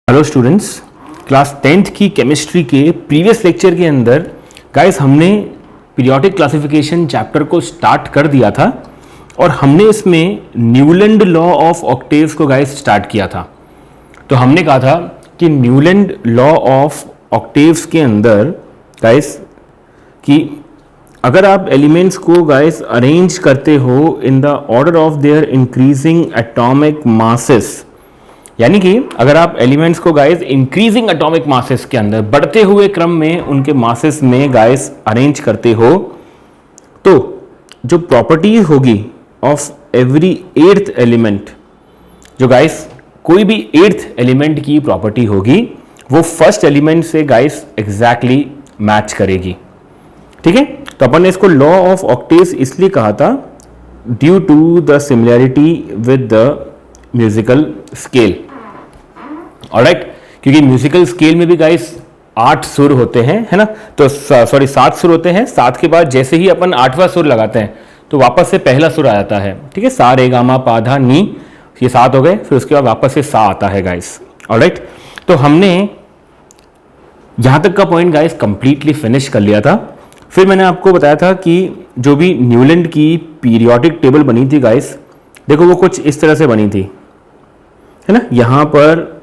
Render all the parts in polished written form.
Hello students, class 10th की chemistry के previous lecture के अंदर गाइस हमने पीरियोडिक क्लासिफिकेशन चैप्टर को स्टार्ट कर दिया था और हमने इसमें न्यूलैंड लॉ ऑफ ऑक्टेव्स को गाइस स्टार्ट किया था। तो हमने कहा था कि न्यूलैंड लॉ ऑफ ऑक्टेव्स के अंदर गाइस कि अगर आप एलिमेंट्स को गाइस अरेंज करते हो इन the order of their increasing atomic masses, यानी कि अगर आप एलिमेंट्स को गाइस इंक्रीजिंग एटॉमिक मासेस के अंदर बढ़ते हुए क्रम में उनके मासेस में गाइस अरेंज करते हो, तो जो प्रॉपर्टीज होगी ऑफ एवरी एट्थ एलिमेंट, जो गाइस कोई भी एट्थ एलिमेंट की प्रॉपर्टी होगी वो फर्स्ट एलिमेंट से गाइस एग्जैक्टली मैच करेगी। ठीक है, तो अपन ने इसको लॉ ऑफ ऑक्टेव्स इसलिए कहा था due to the similarity with the musical scale. Alright, क्योंकि म्यूजिकल स्केल में भी गाइस 8 सुर होते हैं, है ना, तो सॉरी 7 सुर होते हैं। 7 के बाद जैसे ही अपन 8वां सुर लगाते हैं तो वापस से पहला सुर आ जाता है। ठीक है, सा रे गा मा पा धा नी, ये 7 हो गए, फिर उसके बाद वापस से सा आता है गाइस। ऑलराइट, तो हमने यहां तक का पॉइंट गाइस कंप्लीटली फिनिश कर लिया था। फिर मैंने आपको बताया था कि जो भी न्यूलैंड की पीरियोडिक टेबल बनी थी गाइस, देखो वो कुछ इस तरह से बनी थी, है ना। यहां पर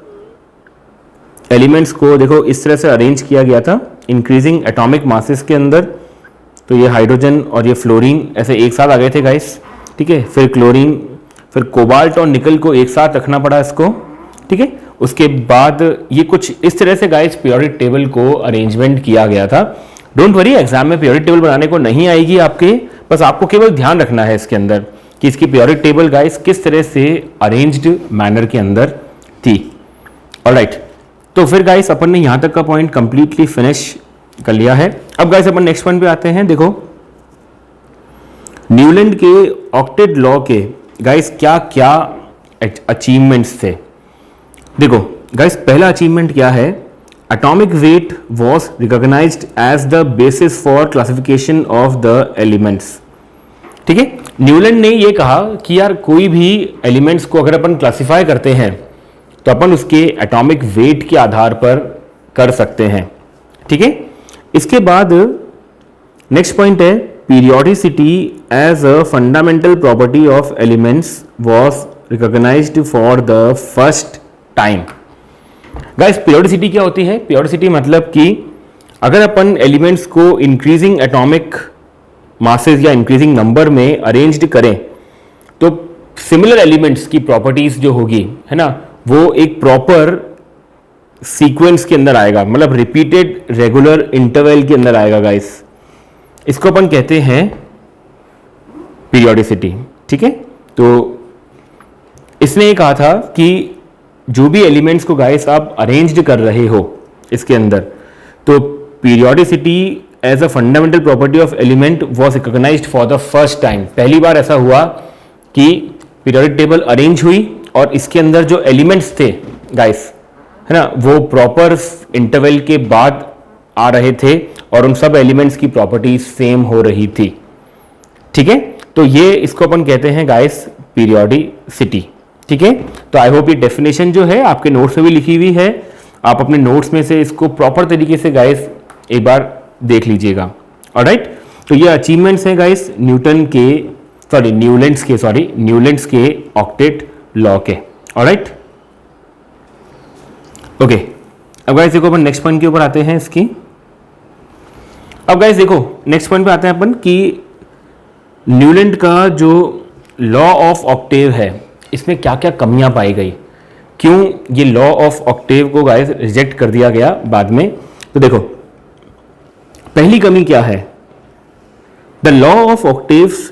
एलिमेंट्स को देखो इस तरह से अरेंज किया गया था इंक्रीजिंग एटॉमिक मासेस के अंदर। तो ये हाइड्रोजन और ये फ्लोरीन ऐसे एक साथ आ गए थे गाइस। ठीक है, फिर क्लोरीन, फिर कोबाल्ट और निकल को एक साथ रखना पड़ा इसको। ठीक है, उसके बाद ये कुछ इस तरह से गाइस पीरियोडिक टेबल को अरेंजमेंट किया गया था। डोंट वरी, एग्जाम में पीरियोडिक टेबल बनाने को नहीं आएगी आपके, बस आपको केवल ध्यान रखना है इसके अंदर कि इसकी पीरियोडिक टेबल गाइस किस तरह से अरेंज्ड मैनर के अंदर थी। ऑलराइट, तो फिर गाइस अपन ने यहां तक का पॉइंट कंप्लीटली फिनिश कर लिया है। अब गाइस अपन नेक्स्ट पॉइंट पे आते हैं। देखो न्यूलैंड के ऑक्टेट लॉ के गाइस क्या क्या अचीवमेंट्स थे। देखो गाइस, पहला अचीवमेंट क्या है, atomic weight was recognized as the basis for classification of the elements. ठीक है, न्यूलैंड ने ये कहा कि यार कोई भी एलिमेंट्स को अगर अपन क्लासिफाई करते हैं तो अपन उसके एटॉमिक वेट के आधार पर कर सकते हैं। ठीक है, इसके बाद नेक्स्ट पॉइंट है periodicity as a fundamental property of elements was recognized for the first time. Guys, periodicity क्या होती है? पीरियोडिसिटी मतलब कि अगर अपन एलिमेंट्स को इंक्रीजिंग एटॉमिक मासेस या इंक्रीजिंग नंबर में अरेंज्ड करें तो सिमिलर एलिमेंट्स की प्रॉपर्टीज जो होगी, है ना, वो एक प्रॉपर सीक्वेंस के अंदर आएगा, मतलब रिपीटेड रेगुलर इंटरवल के अंदर आएगा गाइस। इसको अपन कहते हैं पीरियोडिसिटी। ठीक है, तो इसने ये कहा था कि जो भी एलिमेंट्स को गाइस आप अरेंज्ड कर रहे हो इसके अंदर, तो periodicity as a fundamental property of element was recognized for the first time. पहली बार ऐसा हुआ कि पीरियोडिक टेबल अरेंज हुई और इसके अंदर जो एलिमेंट्स थे गाइस, है ना, वो प्रॉपर इंटरवल के बाद आ रहे थे और उन सब एलिमेंट्स की प्रॉपर्टीज सेम हो रही थी। ठीक है, तो ये इसको अपन कहते हैं गाइस पीरियोडिसिटी। ठीक है, तो आई होप ये डेफिनेशन जो है आपके नोट्स में भी लिखी हुई है, आप अपने नोट्स में से इसको प्रॉपर तरीके से गाइस एक बार देख लीजिएगा। ऑलराइट, तो ये अचीवमेंट्स हैं गाइस न्यूलैंड्स के ऑक्टेट लॉ के। ऑलराइट, ओके, अब गाइस देखो अपन नेक्स्ट पॉइंट के ऊपर आते हैं इसकी। अब गाइस देखो नेक्स्ट पॉइंट पे आते हैं अपन कि न्यूलैंड का जो लॉ ऑफ ऑक्टेव है इसमें क्या क्या कमियां पाई गई, क्यों ये लॉ ऑफ ऑक्टेव को गाइस रिजेक्ट कर दिया गया बाद में। तो देखो पहली कमी क्या है, the law of octaves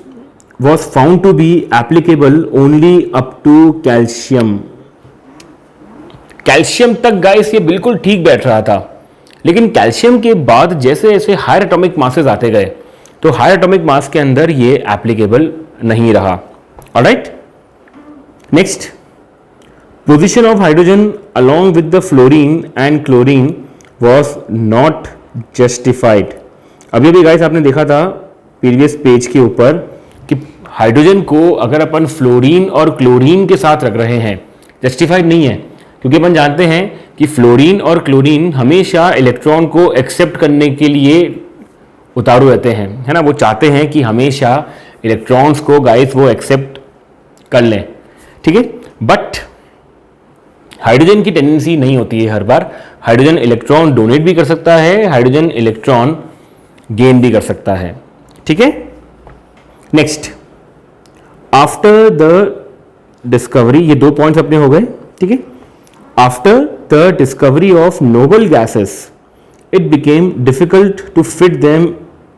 was found to be applicable only up to calcium। Calcium तक गाइस ये बिल्कुल ठीक बैठ रहा था, लेकिन कैल्शियम के बाद जैसे जैसे हायर एटॉमिक मासेस आते गए तो हायर एटॉमिक मास के अंदर ये एप्लीकेबल नहीं रहा। Alright, next, position of hydrogen along with the fluorine and chlorine was not justified. अभी भी गाइस आपने देखा था प्रीवियस पेज के ऊपर कि हाइड्रोजन को अगर अपन फ्लोरीन और क्लोरीन के साथ रख रहे हैं, जस्टिफाइड नहीं है, क्योंकि अपन जानते हैं कि फ्लोरीन और क्लोरीन हमेशा इलेक्ट्रॉन को एक्सेप्ट करने के लिए उतारू रहते हैं, है ना। वो चाहते हैं कि हमेशा इलेक्ट्रॉन्स को गाइस वो एक्सेप्ट कर लें, ठीक है। बट हाइड्रोजन की टेंडेंसी नहीं होती है हर बार। हाइड्रोजन इलेक्ट्रॉन डोनेट भी कर सकता है, हाइड्रोजन इलेक्ट्रॉन गेन भी कर सकता है, ठीक है। नेक्स्ट, आफ्टर द डिस्कवरी, ये 2 पॉइंट्स अपने हो गए, ठीक है। After the discovery of noble gases it became difficult to fit them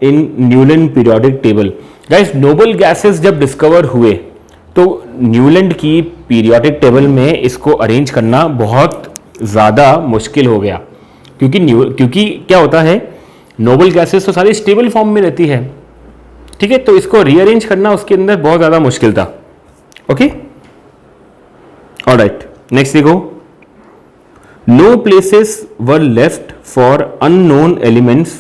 in Newland periodic table. Guys, noble gases जब डिस्कवर हुए तो न्यूलैंड की पीरियोडिक टेबल में इसको अरेंज करना बहुत ज़्यादा मुश्किल हो गया, क्योंकि क्या होता है, नोबल गैसेस तो सारी स्टेबल फॉर्म में रहती है, ठीक है। तो इसको रीअरेंज करना उसके अंदर बहुत ज़्यादा मुश्किल था। ओके, ऑलराइट, नेक्स्ट देखो, know places were left for unknown elements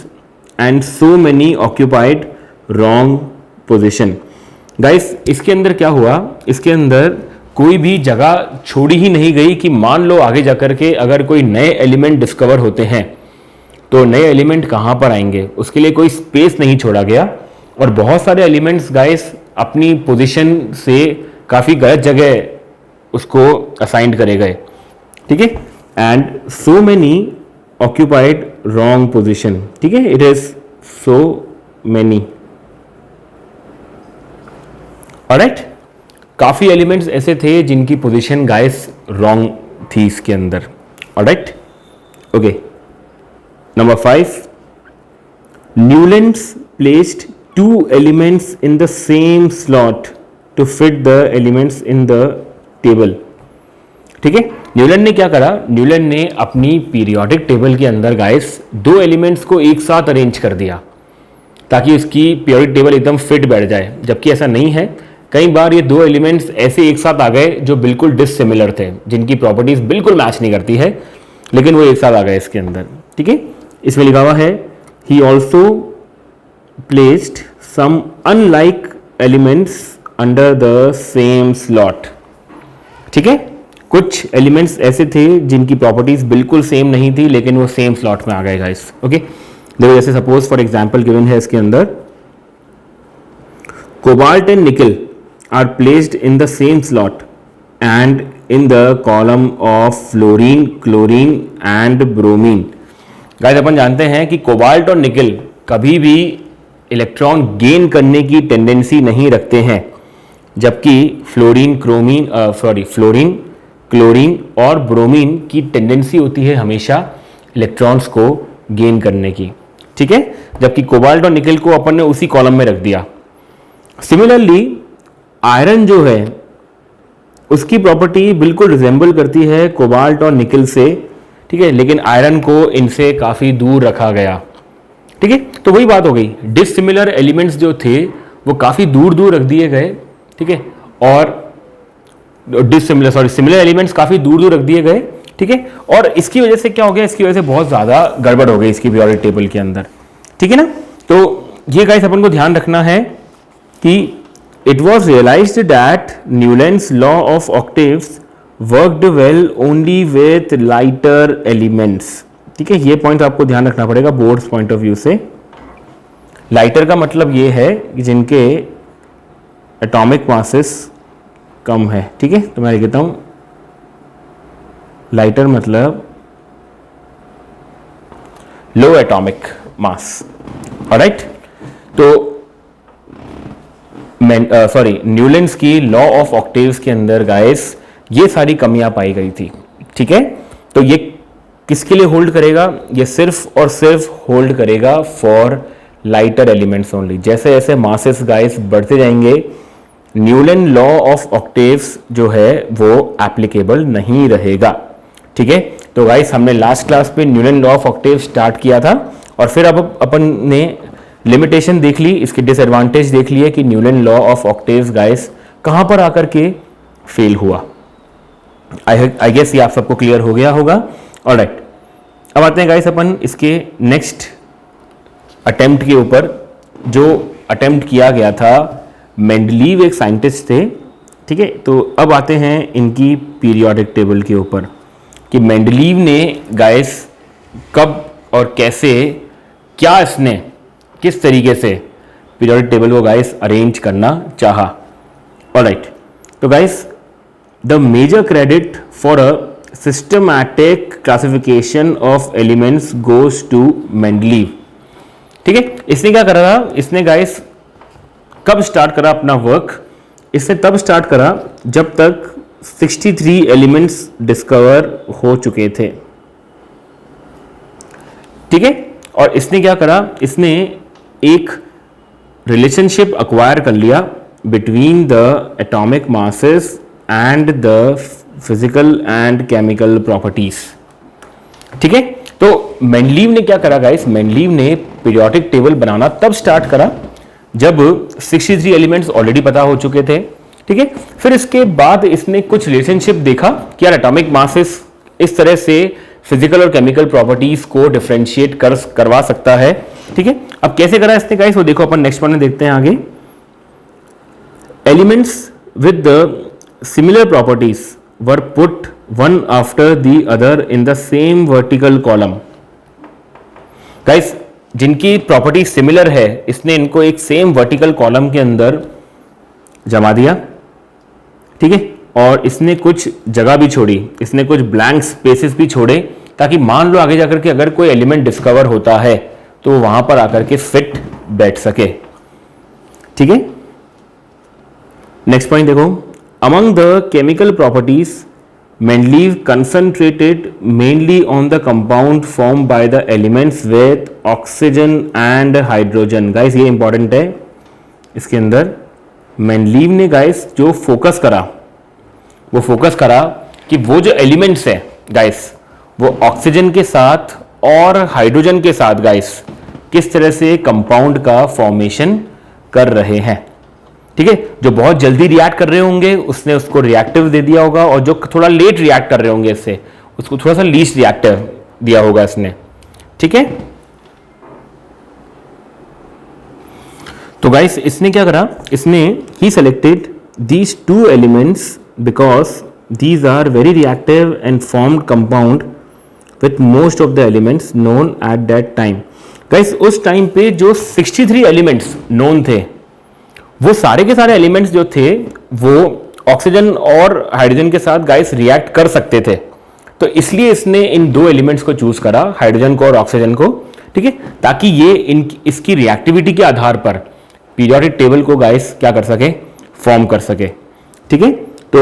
and so many occupied wrong position. Guys, इसके अंदर क्या हुआ, इसके अंदर कोई भी जगह छोड़ी ही नहीं गई कि मान लो आगे जाकर के अगर कोई नए एलिमेंट डिस्कवर होते हैं तो नए एलिमेंट कहाँ पर आएंगे, उसके लिए कोई स्पेस नहीं छोड़ा गया। और बहुत सारे एलिमेंट्स गाइस अपनी पोजीशन से काफ़ी गलत जगह उसको असाइंड करे गए, ठीक है। And so many occupied wrong position, ठीक है, it is so many, alright. काफ़ी एलिमेंट्स ऐसे थे जिनकी पोजीशन गाइस रॉन्ग थी इसके अंदर, alright. Okay, number 5, Newlands placed 2 elements in the same slot to fit the elements in the table, ठीक है। न्यूलैंड ने क्या करा, न्यूलैंड ने अपनी पीरियोडिक टेबल के अंदर गाइस 2 एलिमेंट्स को एक साथ अरेंज कर दिया ताकि उसकी पीरियोडिक टेबल एकदम फिट बैठ जाए, जबकि ऐसा नहीं है। कई बार ये 2 एलिमेंट्स ऐसे एक साथ आ गए जो बिल्कुल डिससिमिलर थे, जिनकी प्रॉपर्टीज बिल्कुल मैच नहीं करती है, लेकिन वो एक साथ आ गए इसके अंदर, ठीक है। इसमें लिखा हुआ है, he also placed some unlike elements under the same slot, ठीक है। कुछ एलिमेंट्स ऐसे थे जिनकी प्रॉपर्टीज बिल्कुल सेम नहीं थी, लेकिन वो सेम स्लॉट में आ गए गाइस। ओके, देखो जैसे सपोज फॉर एग्जांपल गिवन है इसके अंदर, cobalt and nickel are placed in the same slot and in the column of fluorine, chlorine and bromine. Guys, अपन जानते हैं कि कोबाल्ट और निकल कभी भी इलेक्ट्रॉन गेन करने की टेंडेंसी नहीं रखते हैं, जबकि फ्लोरीन, क्लोरीन और ब्रोमीन की टेंडेंसी होती है हमेशा इलेक्ट्रॉन्स को गेन करने की, ठीक है। जबकि कोबाल्ट और निकल को अपन ने उसी कॉलम में रख दिया। सिमिलरली आयरन जो है उसकी प्रॉपर्टी बिल्कुल रिजेंबल करती है कोबाल्ट और निकल से, ठीक है, लेकिन आयरन को इनसे काफ़ी दूर रखा गया, ठीक है। तो वही बात हो गई, डिससिमिलर एलिमेंट्स जो थे वो काफ़ी दूर दूर रख दिए गए, ठीक है, और सिमिलर एलिमेंट्स काफ़ी दूर दूर रख दिए गए, ठीक है। और इसकी वजह से क्या हो गया, इसकी वजह से बहुत ज़्यादा गड़बड़ हो गई इसकी पीरियोडिक टेबल के अंदर, ठीक है ना। तो ये गाइस अपन को ध्यान रखना है कि it was realized that Newlands law of octaves worked well only with lighter elements, ठीक है। ये पॉइंट आपको ध्यान रखना पड़ेगा बोर्ड्स पॉइंट ऑफ व्यू से। लाइटर का मतलब ये है कि जिनके एटॉमिक मासेस कम है, ठीक है। तो मैं लिख देता हूं, लाइटर मतलब लो एटॉमिक मास, ऑलराइट। तो न्यूलैंड्स की लॉ ऑफ ऑक्टेव्स के अंदर गाइस ये सारी कमियां पाई गई थी, ठीक है। तो ये किसके लिए होल्ड करेगा, ये सिर्फ और सिर्फ होल्ड करेगा फॉर लाइटर एलिमेंट्स ओनली। जैसे जैसे मासेस गाइस बढ़ते जाएंगे, न्यूलैंड लॉ ऑफ ऑक्टेव्स जो है वो एप्लीकेबल नहीं रहेगा, ठीक है। तो गाइस हमने लास्ट क्लास पे Newland law of octaves start किया था और फिर अब अपन ने लिमिटेशन देख ली, इसके डिसएडवांटेज देख लिए कि Newland law of octaves guys कहां पर आकर के फेल हुआ। आई गेस ये आप सबको क्लियर हो गया होगा, ऑलराइट। अब आते हैं गाइस अपन इसके नेक्स्ट अटेम्प्ट के ऊपर, जो अटेम्प्ट किया गया था, मेंडलीव एक साइंटिस्ट थे, ठीक है। तो अब आते हैं इनकी पीरियोडिक टेबल के ऊपर। कि मेंडलीव ने गाइस कब और कैसे, क्या इसने किस तरीके से पीरियोडिक टेबल को गाइस अरेंज करना चाहा। ऑलराइट, तो guys the major credit for a systematic classification of elements goes to Mendeleev. ठीक है, इसने क्या करा था, इसने गाइस कब स्टार्ट करा अपना वर्क, इसने तब स्टार्ट करा जब तक 63 एलिमेंट्स डिस्कवर हो चुके थे। ठीक है, और इसने क्या करा, इसने एक रिलेशनशिप अक्वायर कर लिया between the atomic masses and the physical and chemical properties. ठीक है, तो मेंडलीव ने क्या करा गाइस, मेंडलीव ने पीरियोडिक टेबल बनाना तब स्टार्ट करा जब 63 एलिमेंट्स ऑलरेडी पता हो चुके थे। ठीक है, फिर इसके बाद इसने कुछ रिलेशनशिप देखा कि यार एटॉमिक मासेस इस तरह से फिजिकल और केमिकल प्रॉपर्टीज को डिफरेंशिएट करवा सकता है। ठीक है, अब कैसे करा इसने गाइस, वो देखो अपन नेक्स्ट वन में देखते हैं आगे। Elements with the similar properties were put one after the other in the same vertical column. Guys जिनकी प्रॉपर्टी सिमिलर है, इसने इनको एक सेम वर्टिकल कॉलम के अंदर जमा दिया। ठीक है, और इसने कुछ जगह भी छोड़ी, इसने कुछ ब्लैंक स्पेसेस भी छोड़े, ताकि मान लो आगे जाकर के अगर कोई एलिमेंट डिस्कवर होता है तो वहां पर आकर के फिट बैठ सके। ठीक है, नेक्स्ट पॉइंट देखो। Among the chemical properties Mendeleev concentrated mainly on the compound form by the elements with oxygen and hydrogen. Guys ये इंपॉर्टेंट है, इसके अंदर मेंडलीव ने गाइस जो फोकस करा, वो फोकस करा कि वो जो एलिमेंट्स है गाइस, वो ऑक्सीजन के साथ और हाइड्रोजन के साथ गाइस किस तरह से कंपाउंड का फॉर्मेशन कर रहे हैं। ठीक है, जो बहुत जल्दी रिएक्ट कर रहे होंगे उसने उसको रिएक्टिव दे दिया होगा, और जो थोड़ा लेट रिएक्ट कर रहे होंगे इससे, उसको थोड़ा सा लीस्ट रिएक्टिव दिया होगा इसने। ठीक है, तो गाइस इसने क्या करा, इसने ही selected these two elements because these are very reactive and formed compound with most of the elements known at that time. Guys उस टाइम पे जो 63 एलिमेंट्स नोन थे, वो सारे के सारे एलिमेंट्स जो थे वो ऑक्सीजन और हाइड्रोजन के साथ गाइस रिएक्ट कर सकते थे। तो इसलिए इसने इन दो एलिमेंट्स को चूज करा, हाइड्रोजन को और ऑक्सीजन को। ठीक है, ताकि ये इसकी रिएक्टिविटी के आधार पर पीरियोडिक टेबल को गाइस क्या कर सके, फॉर्म कर सके। ठीक है, तो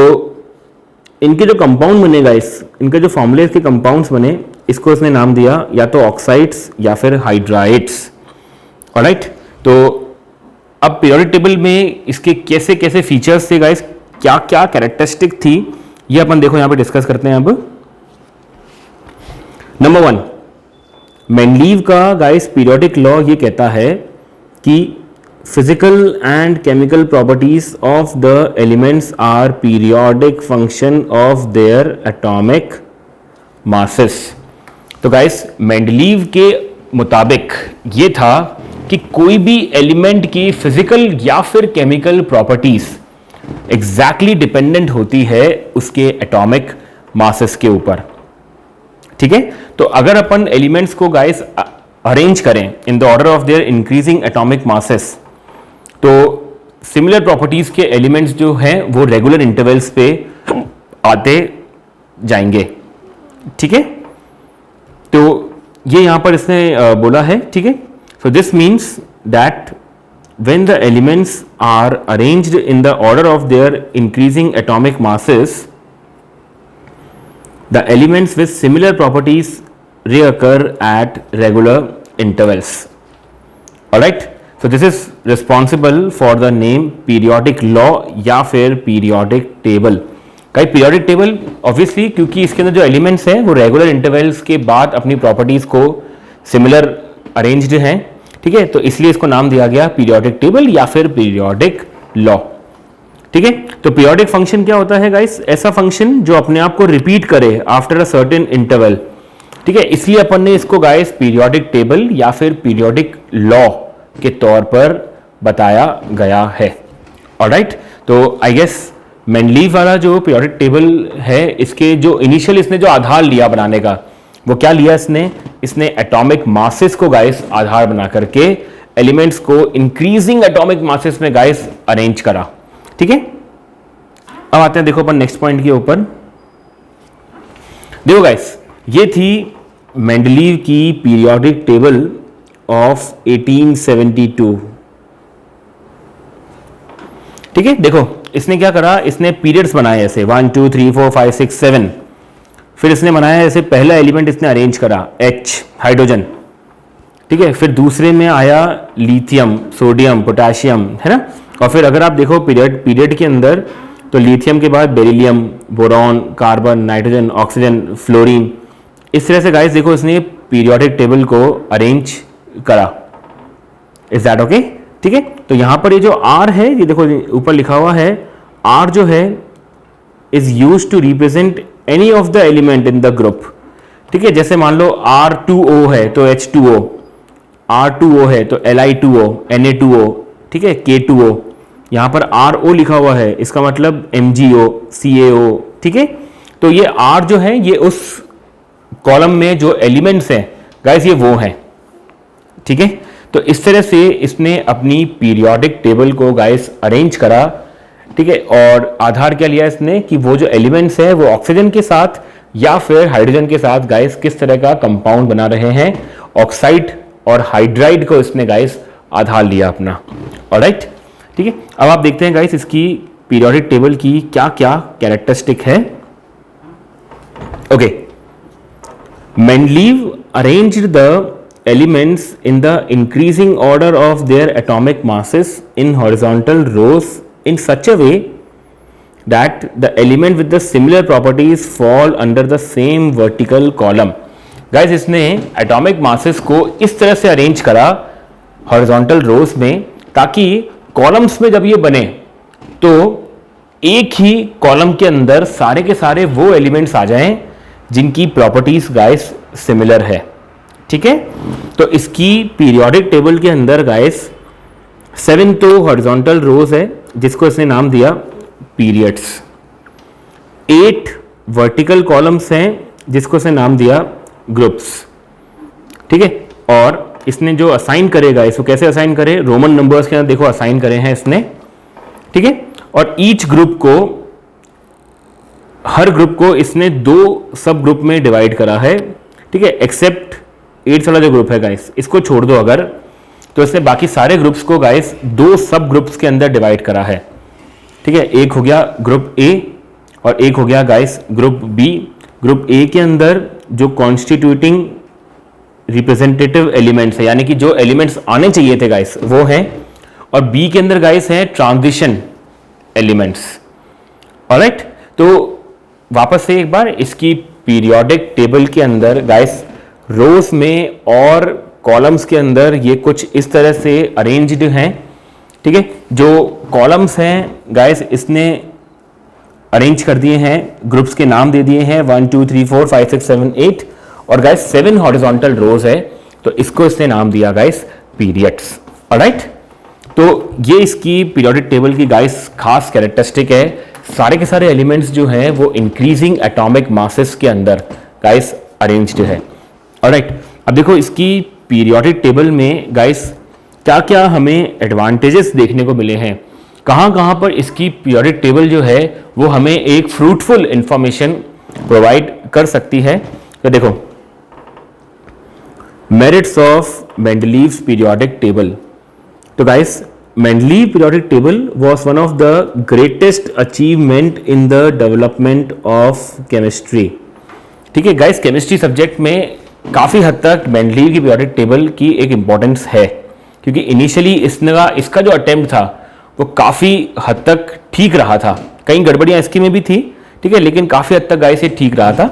इनके जो कंपाउंड बने गाइस, इनके जो फॉर्मूले के कंपाउंड्स बने, इसको इसने नाम दिया या तो ऑक्साइड्स या फिर हाइड्राइड्स। ऑलराइट, तो अब पीरियोडिक टेबल में इसके कैसे कैसे फीचर्स थे गाइस, क्या क्या कैरेक्टरिस्टिक थी, ये अपन देखो यहां पे डिस्कस करते हैं। अब नंबर 1, मेंडलीव का गाइस पीरियोडिक लॉ ये कहता है कि physical and chemical properties of the elements are periodic function of their atomic masses। तो गाइस मेंडलीव के मुताबिक ये था कि कोई भी एलिमेंट की फिजिकल या फिर केमिकल प्रॉपर्टीज एग्जैक्टली डिपेंडेंट होती है उसके एटॉमिक मासेस के ऊपर। ठीक है, तो अगर अपन एलिमेंट्स को गाइस अरेंज करें इन the order of their increasing atomic masses, तो सिमिलर प्रॉपर्टीज के एलिमेंट्स जो हैं वो रेगुलर इंटरवल्स पे आते जाएंगे। ठीक है, तो ये यहां पर इसने बोला है। ठीक है, so this means that when the elements are arranged in the order of their increasing atomic masses, the elements with similar properties reoccur at regular intervals. Alright, so this is responsible for the name periodic law या फिर periodic table। कई periodic table obviously क्योंकि इसके अंदर जो elements हैं वो regular intervals के बाद अपनी properties को similar arranged हैं। ठीक है, तो इसलिए इसको नाम दिया गया periodic table या फिर periodic law। ठीक है, तो periodic function क्या होता है गाइस, ऐसा function जो अपने आप को repeat करे after a certain interval। ठीक है, इसलिए अपन ने इसको गाइस पीरियोडिक टेबल या फिर पीरियोडिक लॉ के तौर पर बताया गया है। ऑलराइट, तो आई गेस मेंडलीव वाला जो पीरियोडिक टेबल है, इसके जो इनिशियल इसने जो आधार लिया बनाने का, वो क्या लिया इसने एटॉमिक मासेस को गाइस आधार बना करके एलिमेंट्स को इंक्रीजिंग एटॉमिक मासेस में गाइस अरेंज करा। ठीक है, अब आते हैं देखो अपन नेक्स्ट पॉइंट के ऊपर। देखो गाइस, ये थी मेंडलीव की पीरियोडिक टेबल ऑफ 1872। ठीक है, देखो इसने क्या करा, इसने पीरियड्स बनाए ऐसे 1 2 3 4 5 6 7। फिर इसने बनाया ऐसे, पहला एलिमेंट इसने अरेंज करा H, हाइड्रोजन। ठीक है, फिर दूसरे में आया लिथियम, सोडियम, पोटेशियम, है ना। और फिर अगर आप देखो पीरियड के अंदर, तो लिथियम के बाद beryllium, boron, carbon, nitrogen, oxygen, fluorine. इस तरह से गाइस देखो इसने पीरियोडिक टेबल को अरेंज करा। Is that okay? ठीक है, तो यहां पर ये जो R है, ये देखो ऊपर लिखा हुआ है, R जो है is used to represent any of the element in the group. ठीक है, जैसे मान लो R2O है तो H2O, R2O है तो Li2O, Na2O, ठीक है, K2O। यहां पर RO लिखा हुआ है, इसका मतलब MgO, CaO। ठीक है, तो ये R जो है ये उस कॉलम में जो एलिमेंट्स हैं गाइस, ये वो हैं। ठीक है, तो इस तरह से इसने अपनी पीरियोडिक टेबल को गाइस अरेंज करा। ठीक है, और आधार क्या लिया इसने कि वो जो एलिमेंट्स हैं वो ऑक्सीजन के साथ या फिर हाइड्रोजन के साथ गाइस किस तरह का कंपाउंड बना रहे हैं, ऑक्साइड और हाइड्राइड को इसने गाइस आधार लिया अपना। ऑलराइट, ठीक है, अब आप देखते हैं गाइस इसकी पीरियोडिक टेबल की क्या क्या कैरेक्टरिस्टिक है। Okay, Mendeleev arranged the elements in the increasing order of their atomic masses in horizontal rows in such a way that the element with the similar properties fall under the same vertical column। guys, इसने atomic masses को इस तरह से arrange करा horizontal rows में, ताकि columns में जब ये बने तो एक ही कॉलम के अंदर सारे के सारे वो एलिमेंट्स आ जाएं जिनकी प्रॉपर्टीज गाइस सिमिलर है। ठीक है, तो इसकी पीरियोडिक टेबल के अंदर गाइस 7 तो हॉरिजॉन्टल रोज है जिसको इसने नाम दिया पीरियड्स, 8 वर्टिकल कॉलम्स हैं जिसको इसने नाम दिया ग्रुप्स। ठीक है, और इसने जो असाइन करेगा इसको कैसे असाइन करे, रोमन नंबर्स के अंदर देखो असाइन करे हैं इसने। ठीक है, और ईच ग्रुप को, हर ग्रुप को इसने 2 सब ग्रुप में डिवाइड करा है। ठीक है, एक्सेप्ट 8 वाला जो ग्रुप है गाइस, इसको छोड़ दो अगर, तो इसने बाकी सारे ग्रुप्स को गाइस 2 सब ग्रुप्स के अंदर डिवाइड करा है। ठीक है, एक हो गया ग्रुप ए और एक हो गया guys group B. Group A के अंदर जो कॉन्स्टिट्यूटिंग रिप्रेजेंटेटिव एलिमेंट्स है, यानी कि जो एलिमेंट्स आने चाहिए थे गाइस वो हैं, और बी के अंदर गाइस है ट्रांजिशन एलिमेंट्स। ऑलराइट, तो वापस से एक बार इसकी पीरियोडिक टेबल के अंदर गाइस रोज में और कॉलम्स के अंदर ये कुछ इस तरह से अरेंज्ड हैं। ठीक है, जो कॉलम्स हैं गाइस इसने अरेंज कर दिए हैं, ग्रुप्स के नाम दे दिए हैं 1 2 3 4 5 6 7 8, और गाइस 7 हॉरिजॉन्टल रोज है तो इसको इसने नाम दिया गाइस पीरियड्स। ऑलराइट, तो ये इसकी पीरियोडिक टेबल की गाइस खास कैरेक्टरिस्टिक है। सारे के सारे एलिमेंट्स जो हैं वो इंक्रीजिंग एटॉमिक मासेस के अंदर गाइस अरेंज्ड है। ऑलराइट, अब देखो इसकी पीरियोडिक टेबल में गाइस क्या क्या हमें एडवांटेजेस देखने को मिले हैं, कहाँ कहाँ पर इसकी पीरियोडिक टेबल जो है वो हमें एक फ्रूटफुल इंफॉर्मेशन प्रोवाइड कर सकती है। तो देखो, merits of Mendeleev's periodic table. तो guys, Mendeleev periodic table was one of the greatest achievement in the development of chemistry. ठीक है गाइस, केमिस्ट्री सब्जेक्ट में काफ़ी हद तक मेंडलीव की पीरियोडिक टेबल की एक इंपॉर्टेंस है, क्योंकि इनिशियली इसका जो अटेम्प्ट था वो काफ़ी हद तक ठीक रहा था, कई गड़बड़ियाँ इसकी में भी थी। ठीक है, लेकिन काफ़ी हद तक गाइस ये ठीक रहा था।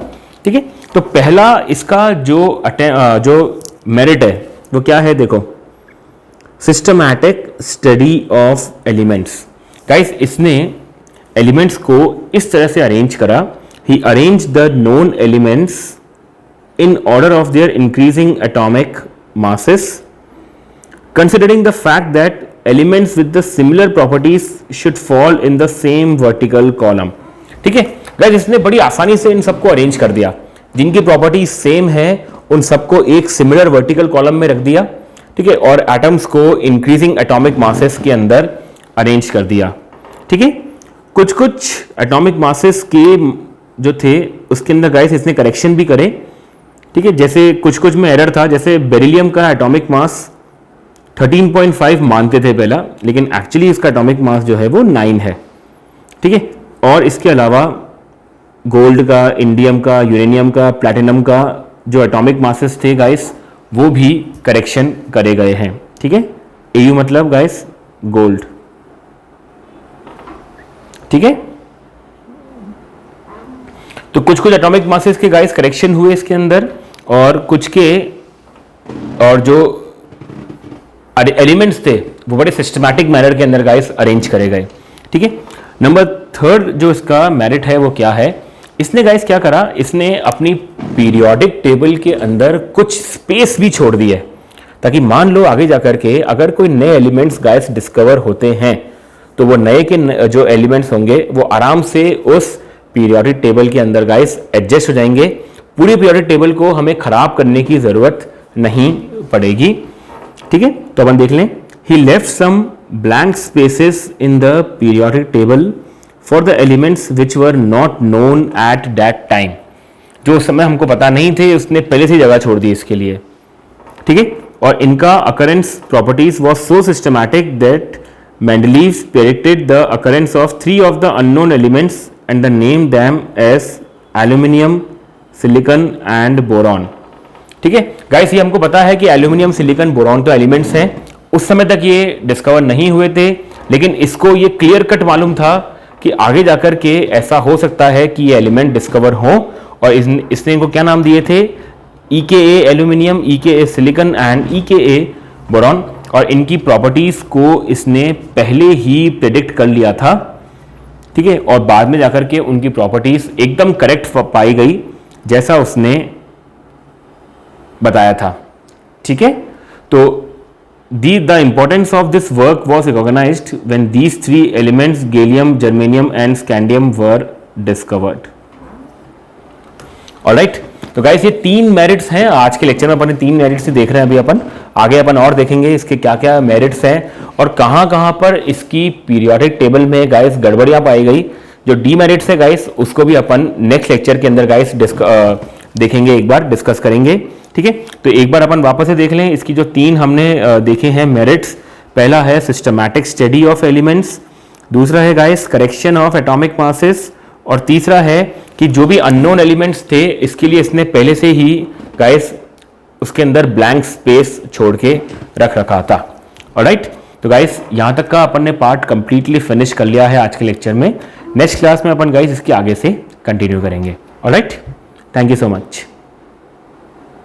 ठीक है, तो पहला इसका जो मेरिट है वो क्या है, देखो, systematic study of elements. Guys, इसने एलिमेंट्स को इस तरह से अरेंज करा, he arrange the known elements in order of their increasing atomic masses, considering the fact that elements with the similar properties should fall in the same vertical column. ठीक है guys, इसने बड़ी आसानी से इन सबको अरेंज कर दिया, जिनकी प्रॉपर्टी सेम है उन सबको एक सिमिलर वर्टिकल कॉलम में रख दिया। ठीक है, और एटम्स को इंक्रीजिंग एटॉमिक मासेस के अंदर अरेंज कर दिया। ठीक है, कुछ कुछ एटॉमिक मासेस के जो थे उसके अंदर गाइस इसने करेक्शन भी करे। ठीक है, जैसे कुछ कुछ में एरर था, जैसे बेरिलियम का एटॉमिक मास 13.5 मानते थे पहला, लेकिन एक्चुअली इसका एटॉमिक मास जो है वो 9 है। ठीक है, और इसके अलावा गोल्ड का, इंडियम का, यूरेनियम का, प्लैटिनम का जो एटॉमिक मासेस थे गाइस वो भी करेक्शन करे गए हैं। ठीक है, एयू मतलब गाइस गोल्ड। ठीक है, तो कुछ कुछ एटॉमिक मासेस के गाइस करेक्शन हुए इसके अंदर, और कुछ के और जो एलिमेंट्स थे वो बड़े सिस्टमैटिक मैनर के अंदर गाइस अरेंज करे गए। ठीक है, नंबर 3 जो इसका मेरिट है वो क्या है, इसने गाइस क्या करा, इसने अपनी पीरियोडिक टेबल के अंदर कुछ स्पेस भी छोड़ दी है, ताकि मान लो आगे जाकर के अगर कोई नए एलिमेंट्स गाइस डिस्कवर होते हैं तो वो नए के जो एलिमेंट्स होंगे वो आराम से उस पीरियोडिक टेबल के अंदर गाइस एडजस्ट हो जाएंगे। पूरी पीरियोडिक टेबल को हमें खराब करने की जरूरत नहीं पड़ेगी। ठीक है, तो अपन देख लें, he left some blank spaces in the periodic table for the elements which were not known at that time. जो उस समय हमको पता नहीं थे उसने पहले से जगह छोड़ दी इसके लिए। ठीक है, और इनका occurrence properties was so systematic that Mendeleev predicted the occurrence of 3 of the unknown elements and the name them as aluminium, silicon and boron. ठीक है गाइस, ये हमको पता है कि एल्यूमिनियम, सिलिकॉन, बोरॉन तो एलिमेंट्स हैं। उस समय तक ये डिस्कवर नहीं हुए थे, लेकिन इसको ये क्लियर कट मालूम था कि आगे जाकर के ऐसा हो सकता है कि ये एलिमेंट डिस्कवर हो, और इसने इनको क्या नाम दिए थे, EKA aluminium, EKA silicon and EKA boron. और इनकी प्रॉपर्टीज को इसने पहले ही प्रेडिक्ट कर लिया था। ठीक है, और बाद में जाकर के उनकी प्रॉपर्टीज एकदम करेक्ट पाई गई जैसा उसने बताया था। ठीक है, तो the importance of this work was recognized when these 3 elements gallium, germanium and scandium were discovered. Alright, तो गाइस ये 3 मेरिट्स हैं। आज के लेक्चर में अपन 3 मेरिट्स ही देख रहे हैं। अभी अपन आगे अपन और देखेंगे इसके क्या क्या मेरिट्स हैं और कहाँ कहाँ पर इसकी पीरियोडिक टेबल में गाइस गड़बड़ियाँ पाई गई। जो डीमेरिट्स है गाइस उसको भी अपन नेक्स्ट लेक्चर के अंदर गाइस देखेंगे, एक बार डिस्कस करेंगे। ठीक है, तो एक बार अपन वापस से देख लें इसकी जो 3 हमने देखे हैं मेरिट्स। पहला है सिस्टमैटिक स्टडी ऑफ एलिमेंट्स, दूसरा है guys correction of atomic masses, और तीसरा है कि जो भी अननोन एलिमेंट्स थे इसके लिए इसने पहले से ही गाइस उसके अंदर ब्लैंक स्पेस छोड़ के रख रखा था। ऑलराइट, तो गाइस यहाँ तक का अपन ने पार्ट कंप्लीटली फिनिश कर लिया है आज के लेक्चर में। नेक्स्ट क्लास में अपन गाइस इसके आगे से कंटिन्यू करेंगे। Alright, thank you so much.